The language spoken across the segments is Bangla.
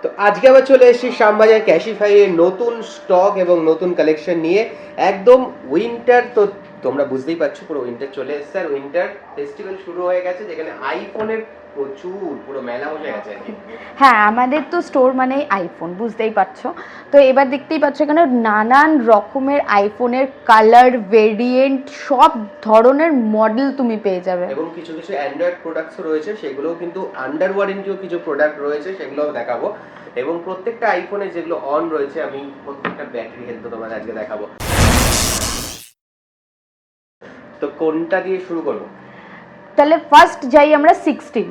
তো আজকে আবার চলে এসেছি শ্যামবাজার ক্যাশিফাই এর নতুন স্টক এবং নতুন কালেকশন নিয়ে। একদম উইন্টার, তো তোমরা বুঝতেই পারছো পুরো উইন্টার চলে এসেছে আর উইন্টার ফেস্টিভ্যাল শুরু হয়ে গেছে, যেখানে আইফোনের প্রচুর পুরো মেলা বসে গেছে। হ্যাঁ, আমাদের তো স্টোর মানেই আইফোন, বুঝতেই পারছো। তো এবার দেখতেই পাচ্ছ এখানে নানান রকমের আইফোনের কালার ভেরিয়েন্ট, সব ধরনের মডেল তুমি পেয়ে যাবে। এবং কিছু কিছু অ্যান্ড্রয়েড প্রোডাক্টসও রয়েছে, সেগুলোও কিন্তু আন্ডার ওয়ারেন্টিও কিছু প্রোডাক্ট রয়েছে, সেগুলোও দেখাবো। এবং প্রত্যেকটা আইফোনে যেগুলো অন রয়েছে, আমি প্রত্যেকটা ব্যাটারি হেলথ তোমাদের আজকে দেখাবো। তো কোনটা দিয়ে শুরু করবো? তাহলে ফার্স্ট যাই আমরা 16।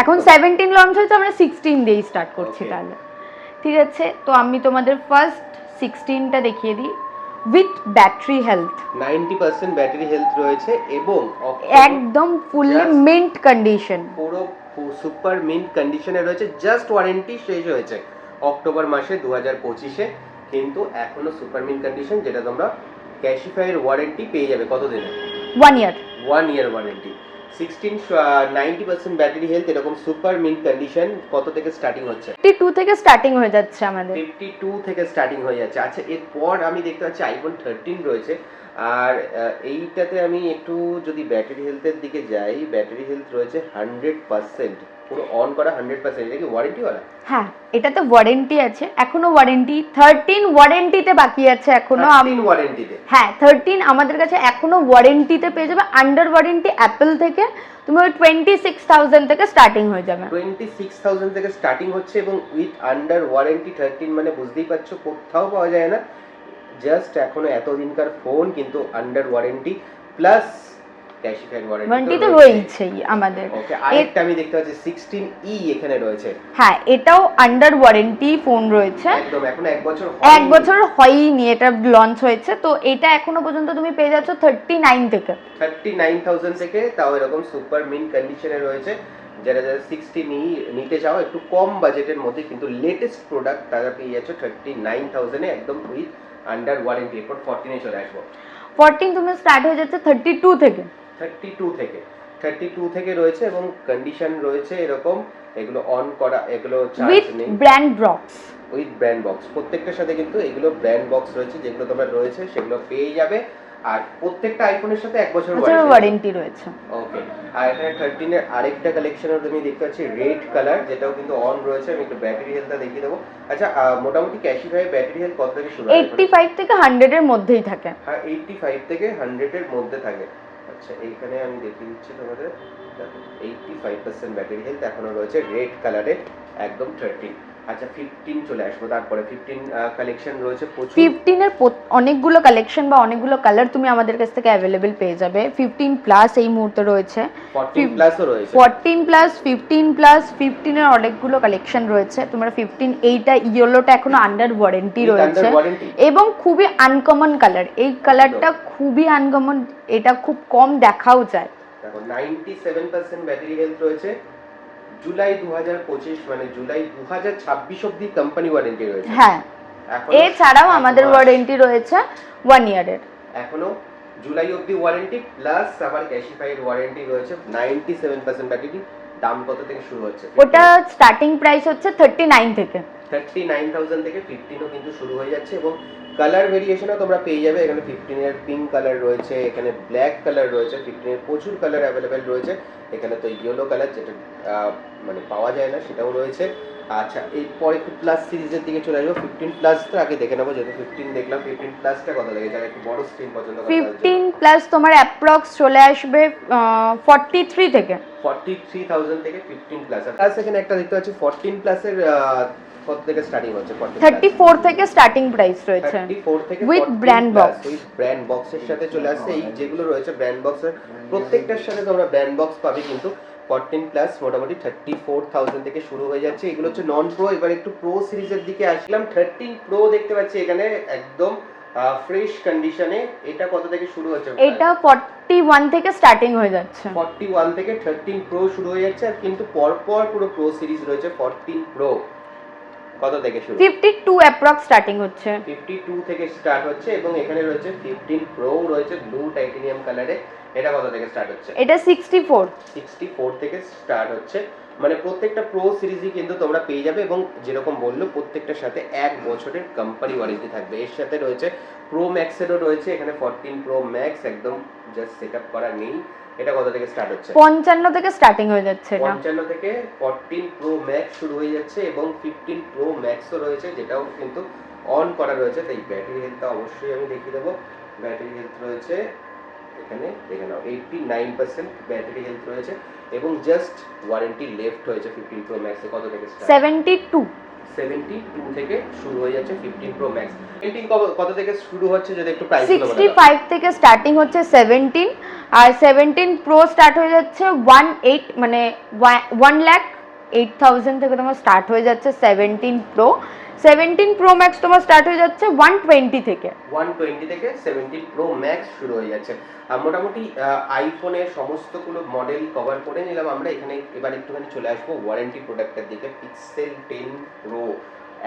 এখন 17 লঞ্চ হয়েছে, আমরা 16 দিয়েই স্টার্ট করছি। তাহলে ঠিক আছে, তো আমি তোমাদের ফার্স্ট 16টা দেখিয়ে দিই। With battery health, 90% battery health রয়েছে এবং একদম ফুললি মিন্ট কন্ডিশন, পুরো সুপার মিন্ট কন্ডিশনে রয়েছে। জাস্ট ওয়ারেন্টি শেষ হয়েছে অক্টোবর মাসে 2025-এ, কিন্তু এখনো সুপার মিন্ট কন্ডিশন, যেটা তোমরা ক্যাশিফাই এর ওয়ারেন্টি পেয়ে যাবে কত দিনে? 1 ইয়ার। 1 ইয়ার ওয়ারেন্টি। 16 90% ব্যাটারি হেলথ, এরকম সুপার মিন্ট কন্ডিশন কত থেকে স্টার্টিং হচ্ছে? 52 থেকে স্টার্টিং হয়ে যাচ্ছে আমাদের। 52 থেকে স্টার্টিং হয়ে যাচ্ছে। আচ্ছা, এরপর আমি দেখতে পাচ্ছি আইফোন 13 রয়েছে। আর এইটাতে আমি একটু যদি ব্যাটারি হেলথের দিকে যাই, ব্যাটারি হেলথ রয়েছে 100%, পুরো অন করা 100%। এটা কি ওয়ারেন্টি ওয়ালা? হ্যাঁ, এটাতে ওয়ারেন্টি আছে, এখনো ওয়ারেন্টি 13 ওয়ারেন্টিতে বাকি আছে এখনো। 13 ওয়ারেন্টিতে? হ্যাঁ, 13 আমাদের কাছে এখনো ওয়ারেন্টিতে পেয়ে যাবে। আন্ডার ওয়ারেন্টি অ্যাপল থেকে তুমি ওই 26,000 থেকে স্টার্টিং হয়ে যাবে। 26,000 থেকে স্টার্টিং হচ্ছে এবং উইথ আন্ডার ওয়ারেন্টি 13, মানে বুঝতেই পারছো কোথাও পাওয়া যায় না। জাস্ট এখনো এতদিনকার ফোন, কিন্তু আন্ডার ওয়ারেন্টি প্লাস ক্যাশিফাই ওয়ারেন্টি তো রয়েছেই আমাদের। ওকে, আরেকটা আমি দেখতে পাচ্ছি 16E এখানে রয়েছে। হ্যাঁ, এটাও আন্ডার ওয়ারেন্টি ফোন রয়েছে। একদম, এখন 1 বছর হয়নি, এটা লঞ্চ হয়েছে। তো এটা এখনো পর্যন্ত তুমি পেয়ে যাচ্ছ 39 থেকে। 39,000 থেকে, তাও এরকম সুপার মিন্ট কন্ডিশনে রয়েছে। যারা যারা 16E নিতে চাও একটু কম বাজেটের মধ্যে, কিন্তু লেটেস্ট প্রোডাক্ট, তারা পেয়ে যাচ্ছে 39,000 এ, একদম উইথ আন্ডার ওয়ারেন্টি। এরপর 14 এ চলে আসবো। 14 তুমি স্টার্ট হয়ে যাচ্ছে 32 থেকে। 32 থেকে রয়েছে এবং কন্ডিশন রয়েছে এরকম। এগুলো অন করা, এগুলো চার্জ নেই। With brand box, with brand box, প্রত্যেকটার সাথে কিন্তু এগুলো ব্র্যান্ড বক্স রয়েছে, যেগুলো তোমার রয়েছে সেগুলো পেয়ে যাবে। আর প্রত্যেকটা আইফোনের সাথে 1 বছর ওয়ারেন্টি রয়েছে। ওকে, আর এখানে 13 এর আরেকটা কালেকশনও তুমি দেখতে পাচ্ছি, রেড কালার, যেটাও কিন্তু অন রয়েছে। আমি একটু ব্যাটারি হেলথটা দেখিয়ে দেবো। আচ্ছা, মোটামুটি ক্যাশিফাই ব্যাটারি হেলথ কত থেকে শুরু হয়? 85 থেকে 100 এর মধ্যেই থাকে। হ্যাঁ, 85 থেকে 100 এর মধ্যে থাকে। আচ্ছা, এইখানে আমি দেখিয়ে দিচ্ছি তোমাদের। দেখো, 85% ব্যাটারি হেলথ এখনো রয়েছে রেড কালারে, একদম 13। আচ্ছা, 15 চলে আসবো। তারপরে 15 কালেকশন রয়েছে প্রচুর। 15 এর অনেকগুলো কালেকশন বা অনেকগুলো কালার তুমি আমাদের কাছ থেকে অ্যাভেলেবেল পেয়ে যাবে। 15 প্লাস এই মুহূর্তে রয়েছে, 14 প্লাসও রয়েছে। 14 প্লাস, 15 প্লাস, 15 এর অনেকগুলো কালেকশন রয়েছে। তোমরা 15 এইটা ইয়েলোটা এখনো আন্ডার ওয়ারেন্টি রয়েছে এবং খুবই আনকমন কালার। এই কালারটা খুবই আনকমন, এটা খুব কম দেখাও যায়। দেখো, 97% ব্যাটারি হেলথ রয়েছে। জুলাই 2025, মানে জুলাই 2026 অবধি কোম্পানি ওয়ারেন্টি রয়েছে। হ্যাঁ, এছাড়াও আমাদের ওয়ারেন্টি রয়েছে 1 ইয়ারের। এখনো জুলাই অবধি ওয়ারেন্টি, প্লাস আবার ক্যাশিফাই এর ওয়ারেন্টি রয়েছে। 97% ব্যাটারি। দাম কত থেকে শুরু হচ্ছে? ওটা স্টার্টিং প্রাইস হচ্ছে 39 থেকে। 39,000 থেকে 15ও কিন্তু শুরু হয়ে যাচ্ছে এবং কালার ভেরিয়েশনও তোমরা পেয়ে যাবে। এখানে 15 এর পিঙ্ক কালার রয়েছে, এখানে ব্ল্যাক কালার রয়েছে, 15 এর প্রচুর কালার অ্যাভেলেবেল রয়েছে। এখানে তো ইয়েলো কালার, যেটা মানে পাওয়া যায় না, সেটাও রয়েছে। আচ্ছা, এরপর একটু প্লাস সিরিজের দিকে চলে আসবো। 15 প্লাস তো আগে দেখে নেবো, যেহেতু 15 দেখলাম। 15 প্লাসটা কত লাগে? যারা একটু বড় স্ক্রিন পছন্দ করে, 15 প্লাস তোমার অ্যাপ্রক্স চলে আসবে 43 থেকে। 43,000 থেকে 15 প্লাস। আর এখানে একটা দেখতে পাচ্ছি 14 প্লাসের কত থেকে স্টার্টিং হচ্ছে? 34 থেকে স্টার্টিং প্রাইস রয়েছে 34 থেকে with brand box. With brand বক্সের সাথে চলে আসছে। এই যেগুলো রয়েছে ব্র্যান্ড বক্সের, প্রত্যেকটার সাথে তোমরা ব্র্যান্ড বক্স পাবে। কিন্তু 14 প্লাস মোটামুটি 34,000 থেকে শুরু হয়ে যাচ্ছে। এগুলো হচ্ছে নন প্রো। এবার একটু প্রো সিরিজের দিকে আসলাম। 13 প্রো দেখতে পাচ্ছি এখানে একদম ফ্রেশ কন্ডিশনে। এটা কত থেকে শুরু হচ্ছে? এটা 41 থেকে স্টার্টিং হয়ে যাচ্ছে। 41 থেকে 13 প্রো শুরু হয়ে যাচ্ছে। আর কিন্তু পরপর পুরো প্রো সিরিজ রয়েছে। 14 প্রো কত থেকে শুরু? 52 অ্যাপ্রক্স স্টার্টিং হচ্ছে। 52 থেকে স্টার্ট হচ্ছে এবং এখানে রয়েছে 15 প্রো রয়েছে ব্লু টাইটেনিয়াম কালারে। এটা কত থেকে স্টার্ট হচ্ছে? এটা 64 থেকে স্টার্ট হচ্ছে। মানে প্রত্যেকটা প্রো সিরিজই কিন্তু তোমরা পেয়ে যাবে এবং যেরকম বললো প্রত্যেকটার সাথে 1 বছরের কোম্পানি ওয়ারেন্টি থাকবে। এর সাথে রয়েছে প্রো ম্যাক্সেরও রয়েছে, এখানে 14 প্রো ম্যাক্স একদম জাস্ট সেটআপ করা নেই। এটা কত থেকে স্টার্ট হচ্ছে? 55 থেকে স্টার্টিং হয়ে যাচ্ছে। এটা 55 থেকে 14 প্রো ম্যাক্স শুরু হয়ে যাচ্ছে এবং 15 প্রো ম্যাক্সও রয়েছে, যেটাও কিন্তু অন করা রয়েছে। তাই ব্যাটারি হেলথটা অবশ্যই আমি দেখিয়ে দেবো। ব্যাটারি হেলথ রয়েছে এখানে, দেখে নাও 89% ব্যাটারি হেলথ রয়েছে এবং জাস্ট ওয়ারেন্টি লেফট হয়েছে 15 প্রো ম্যাক্সে। কত থেকে স্টার্ট? 72 থেকে শুরু হয়ে যাচ্ছে 15 প্রো ম্যাক্স। 17 কত থেকে শুরু হচ্ছে যদি একটু প্রাইস গুলো বলো? 65 থেকে স্টার্টিং হচ্ছে 17, আর 17 প্রো স্টার্ট হয়ে যাচ্ছে 18 মানে 1,08,000 থেকে তোমার স্টার্ট হয়ে যাচ্ছে 17 প্রো। 17 প্রো ম্যাক্স তোমার স্টার্ট হয়ে যাচ্ছে 120 থেকে। 120 থেকে 17 প্রো ম্যাক্স শুরু হয়ে যাচ্ছে। আর মোটামুটি আইফোনের সমস্তগুলো মডেল কভার করে নিলাম আমরা। এখানে এবার একটুখানি চলে আসবো ওয়ারেন্টি প্রোডাক্টের দিকে। পিক্সেল 10 প্রো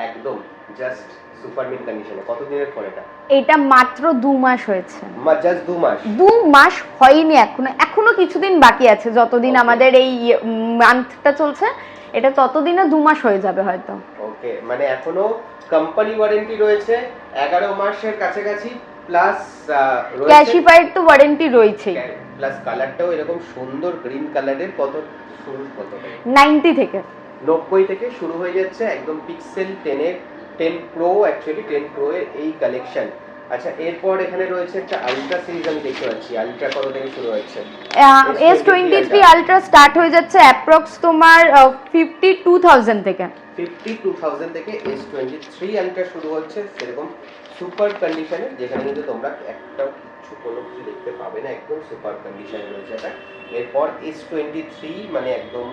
একদম জাস্ট সুপার মিন কন্ডিশনে। কত দিনের ফোন এটা? এটা মাত্র 2 মাস হয়েছে। জাস্ট 2 মাস? 2 মাস হয়নি এখনো কিছুদিন বাকি আছে। যতদিন আমাদের এই মান্থটা চলছে এটা ততদিনে 2 মাস হয়ে যাবে হয়তো। ওকে, মানে এখনো কোম্পানি ওয়ারেন্টি রয়েছে 11 মাসের কাছাকাছি, প্লাস ক্যাশিফাইড তো ওয়ারেন্টি রয়েছেই, প্লাস কালারটাও এরকম সুন্দর গ্রিন কালারের। কত শুরু? কত? 90 থেকে 90 থেকে শুরু হয়ে যাচ্ছে একদম পিক্সেল 10 এর 10 প্রো, অ্যাকচুয়ালি 10 প্রো এর এই কালেকশন। আচ্ছা, এরপর এখানে রয়েছে একটা আলট্রা সিরিজ আমি দেখতে পাচ্ছি। আলট্রা কত থেকে শুরু হচ্ছে? S23 আলট্রা স্টার্ট হয়ে যাচ্ছে অ্যাপ্রক্স তোমার 52,000 থেকে। 52,000 থেকে S23 আলট্রা শুরু হচ্ছে, সেরকম সুপার কন্ডিশনে, যেখানে কিন্তু তোমরা একটা কিছু কোনো কিছু দেখতে পাবে না, একদম সুপার কন্ডিশনে রয়েছে এটা। এরপর S23 মানে একদম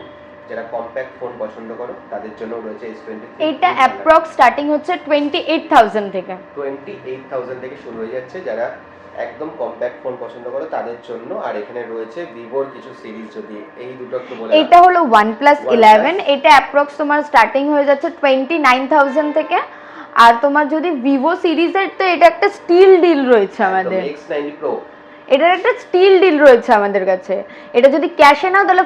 যারা কম্প্যাক্ট ফোন পছন্দ করো তাদের জন্য রয়েছে S23। এটা অ্যাপ্রক্স স্টার্টিং হচ্ছে 28,000 থেকে। 28,000 থেকে শুরু হয়ে যাচ্ছে যারা একদম কম্প্যাক্ট ফোন পছন্দ করো তাদের জন্য। আর এখানে রয়েছে ভিভোর কিছু সিরিজ, যদি এই দুটো একটু বলে। এটা হলো OnePlus 11, এটা অ্যাপ্রক্স তোমার স্টার্টিং হয়ে যাচ্ছে 29,000 থেকে। আর তোমার যদি ভিভো সিরিজের, তো এটা একটা স্টিল ডিল রয়েছে আমাদের। X90 Pro এটার একটা স্টিল ডিল রয়েছে আমাদের কাছে। এটা যদি ক্যাশে নাও তাহলে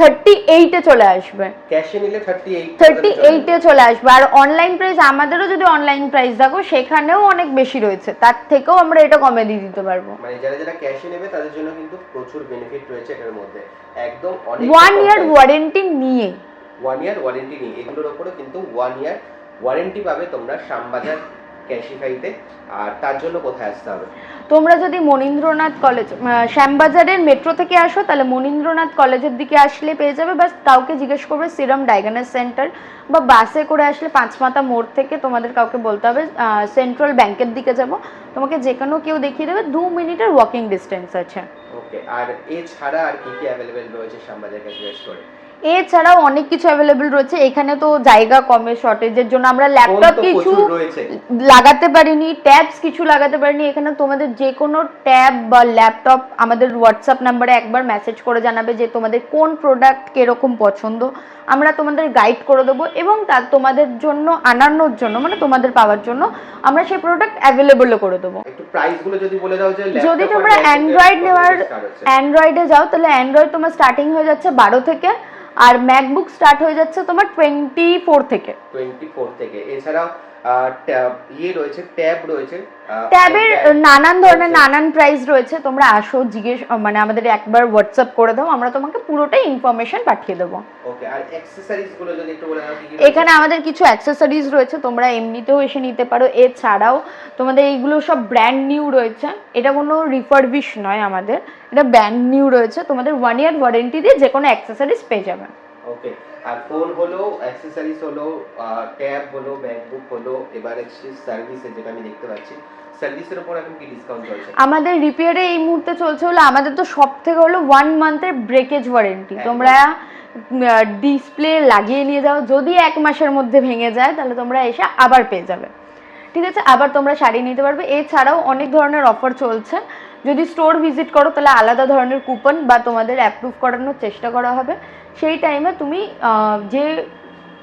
38 এ চলে আসবে। ক্যাশে নিলে 38 এ চলে আসবে। আর অনলাইন প্রাইস, আমাদেরও যদি অনলাইন প্রাইস দেখো সেখানেও অনেক বেশি রয়েছে, তার থেকেও আমরা এটা কমে দিয়ে দিতে পারবো। মানে যারা যারা ক্যাশে নেবে তাদের জন্য কিন্তু প্রচুর বেনিফিট রয়েছে এটার মধ্যে। একদম অনেক 1 ইয়ার ওয়ারেন্টি নিয়ে, 1 ইয়ার ওয়ারেন্টি নিয়ে এগুলোর উপরে কিন্তু 1 ইয়ার ওয়ারেন্টি পাবে তোমরা শ্যামবাজার ক্যাশিফাইতে। আর তার জন্য কোথায় আসতে হবে? তোমরা যদি মনীন্দ্রনাথ কলেজ, শ্যামবাজারের মেট্রো থেকে আসো তাহলে মনীন্দ্রনাথ কলেজের দিকে আসলে পেয়ে যাবে। বাস কাউকে জিজ্ঞেস করবে সিরাম ডায়াগনস সেন্টার, বা বাসে করে আসলে পাঁচমাথা মোড় থেকে তোমাদের কাউকে বলতে হবে সেন্ট্রাল ব্যাংকের দিকে যাব, তোমাকে যে কোনো কেউ দেখিয়ে দেবে। 2 মিনিটের ওয়াকিং ডিস্টেন্স আছে। ওকে, আর এছাড়া আর কি কি অ্যাভেলেবেল রয়েছে শ্যামবাজার ক্যাশিফাই স্টোরে? এছাড়াও অনেক কিছু অ্যাভেলেবেল রয়েছে। এখানে তো জায়গা কমে, শর্টেজের জন্য আমরা ল্যাপটপ কিছু লাগাতে পারিনি, ট্যাবস কিছু লাগাতে পারিনি। এখানে তোমাদের যে কোনো ট্যাব বা ল্যাপটপ আমাদের হোয়াটসঅ্যাপ নাম্বারে একবার মেসেজ করে জানাবে যে তোমাদের কোন প্রোডাক্ট কিরকম পছন্দ, আমরা তোমাদের গাইড করে দেবো এবং তার তোমাদের জন্য আনানোর জন্য, মানে তোমাদের পাওয়ার জন্য আমরা সেই প্রোডাক্ট অ্যাভেলেবলও করে দেবো। একটু প্রাইসগুলো যদি বলে দাও যে যদি তোমরা অ্যান্ড্রয়েড নেওয়ার, অ্যান্ড্রয়েডে যাও তাহলে অ্যান্ড্রয়েড তোমার স্টার্টিং হয়ে যাচ্ছে 12 থেকে, আর ম্যাকবুক স্টার্ট হয়ে যাচ্ছে তোমার 24 থেকে। 24 থেকে। এছাড়াও রয়েছে ট্যাব রয়েছে, ট্যাবের নানান ধরনের নানান প্রাইস রয়েছে। তোমরা আসো, জিজ্ঞেস মানে আমাদের একবার হোয়াটসঅ্যাপ করে দাও, আমরা তোমাকে পুরোটাই ইনফরমেশন পাঠিয়ে দেবো। ওকে, আর অ্যাকসেসরিজ গুলো যদি একটু বলে দাও কি কি? এখানে আমাদের কিছু অ্যাকসেসরিজ রয়েছে, তোমরা এমনিতেও এসে নিতে পারো। এছাড়াও তোমাদের এইগুলো সব ব্র্যান্ড নিউ রয়েছে, এটা কোনো রিফারবিশ নয়, আমাদের এটা ব্র্যান্ড নিউ রয়েছে। তোমাদের 1 ইয়ার ওয়ারেন্টি দিয়ে যে কোনো অ্যাকসেসরিজ পেয়ে যাবে। ওকে, আর ফোন হলো, অ্যাকসেসরিজ হলো, ট্যাব হলো, ম্যাকবুক হলো, এবার সার্ভিসে যেটা আমি দেখতে পাচ্ছি, সার্ভিসের উপর এখন কি ডিসকাউন্ট চলছে? আমাদের রিপেয়ারে এই মুহূর্তে চলছে হলো, আমাদের তো সব থেকে হলো 1 মান্থের ব্রেকেজ ওয়ারেন্টি। তোমরা ডিসপ্লে লাগিয়ে নিয়ে যাও, যদি 1 মাসের মধ্যে ভেঙে যায় তাহলে তোমরা এসে আবার পেয়ে যাবে, ঠিক আছে? আবার তোমরা শাড়ি নিতে পারবে। এছাড়াও অনেক ধরনের অফার চলছে। যদি স্টোর ভিজিট করো তাহলে আলাদা ধরনের কুপন বা তোমাদের অ্যাপ্রুভ করানোর চেষ্টা করা হবে। সেই টাইমে তুমি যে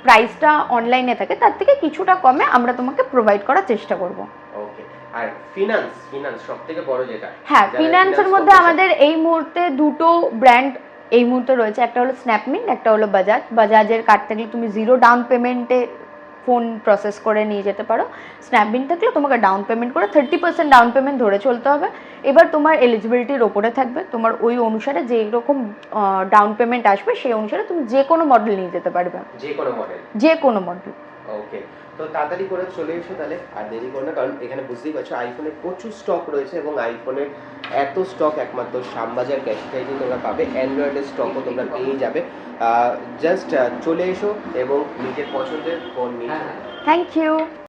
প্রাইসটা অনলাইনে থাকে তার থেকে কিছুটা কমে আমরা তোমাকে প্রোভাইড করার চেষ্টা করব। ওকে, আর ফিনান্স সবথেকে বড় যেটা, হ্যাঁ, ফিনান্সের মধ্যে আমাদের এই মুহূর্তে দুটো ব্র্যান্ড এই মুহূর্তে রয়েছে, একটা হলো স্ন্যাপমিন্ট, একটা হলো বাজাজের কার্ড থাকলে তুমি 0 ডাউন পেমেন্টে ফোন প্রসেস করে নিয়ে যেতে পারো। স্ন্যাপমিন্ট থাকলে তোমাকে ডাউন পেমেন্ট করে 30% ডাউন পেমেন্ট ধরে চলতে হবে। এবার তোমার এলিজিবিলিটির ওপরে থাকবে, তোমার ওই অনুসারে যে রকম ডাউন পেমেন্ট আসবে সেই অনুসারে তুমি যে কোনো মডেল নিয়ে যেতে পারবে, যে কোনো মডেল। ওকে, তো তাড়াতাড়ি করে চলে এসো তাহলে, আর দেরি করো না, কারণ এখানে বুঝতেই পারছো আইফোনের প্রচুর স্টক রয়েছে এবং আইফোনের এত স্টক একমাত্র শ্যামবাজার ক্যাশিয়ারিতে তোমরা পাবে। অ্যান্ড্রয়েডের স্টকও তোমরা পেয়ে যাবে। জাস্ট চলে এসো এবং নিজের পছন্দের ফোন নিয়ে। Thank you.